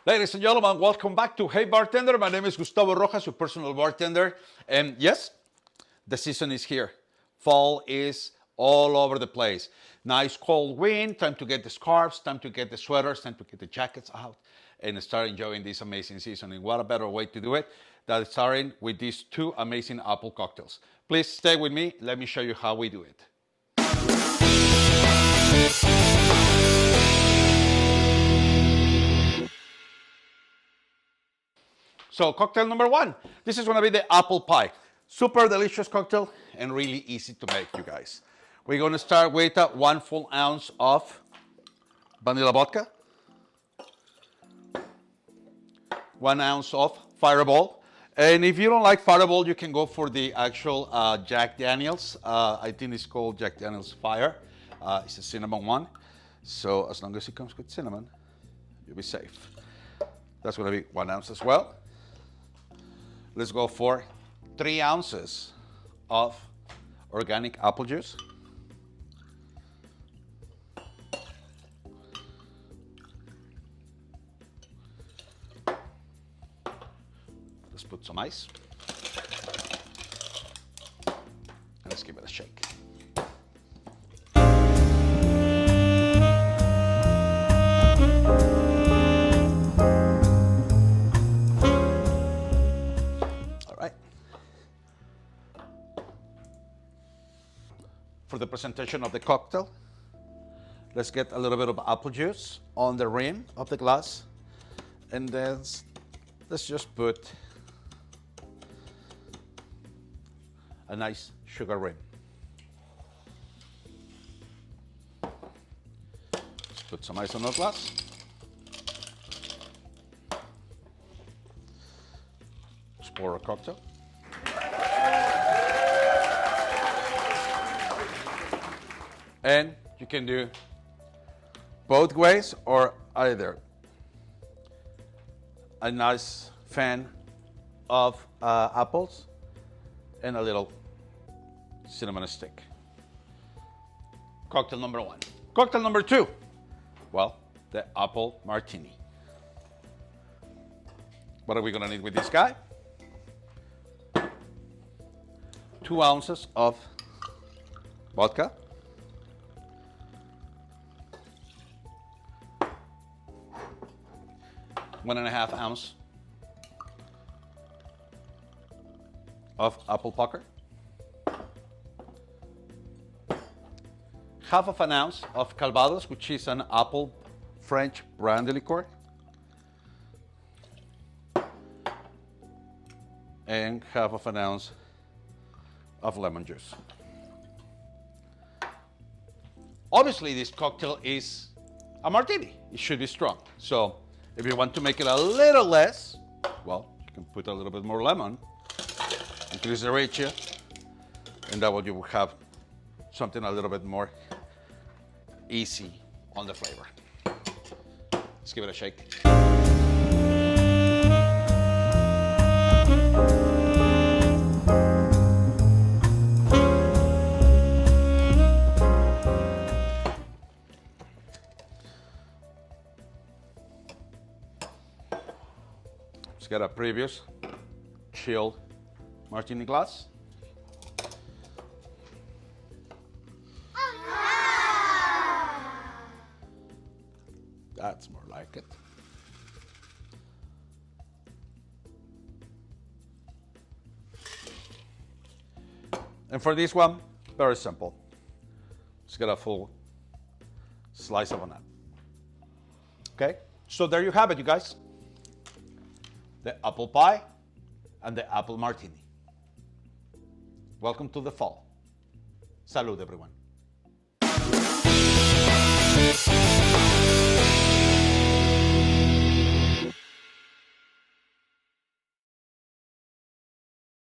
Ladies and gentlemen, welcome back to Hey Bartender. My name is Gustavo Rojas, your personal bartender. And yes, the season is here. Fall is all over the place. Nice cold wind, time to get the scarves, time to get the sweaters, time to get the jackets out and start enjoying this amazing season. And what a better way to do it than starting with these two amazing apple cocktails. Please stay with me. Let me show you how we do it. So cocktail number one, this is gonna be the apple pie. Super delicious cocktail and really easy to make, you guys. We're gonna start with 1 full ounce of vanilla vodka, 1 ounce of Fireball. And if you don't like Fireball, you can go for the actual Jack Daniels. I think it's called Jack Daniels Fire. It's a cinnamon one. So as long as it comes with cinnamon, you'll be safe. That's gonna be 1 ounce as well. Let's go for 3 ounces of organic apple juice. Let's put some ice. And let's give it a shake. For the presentation of the cocktail, let's get a little bit of apple juice on the rim of the glass, and then let's just put a nice sugar rim. Let's put some ice on the glass. Let's pour a cocktail. And you can do both ways or either. A nice fan of apples and a little cinnamon stick. Cocktail number one. Cocktail number two, well, the apple martini. What are we gonna need with this guy? 2 ounces of vodka. 1.5 ounce of apple pucker, 1/2 ounce of Calvados, which is an apple French brandy liqueur, and 1/2 ounce of lemon juice. Obviously, this cocktail is a martini. It should be strong. So if you want to make it a little less, well, you can put a little bit more lemon, increase the ratio, and that way you will have something a little bit more easy on the flavor. Let's give it a shake. Let's get a previous chilled martini glass. That's more like it. And for this one, very simple. Let's get a full slice of a nut. Okay, so there you have it, you guys. The apple pie and the apple martini. Welcome to the fall. Salud, everyone.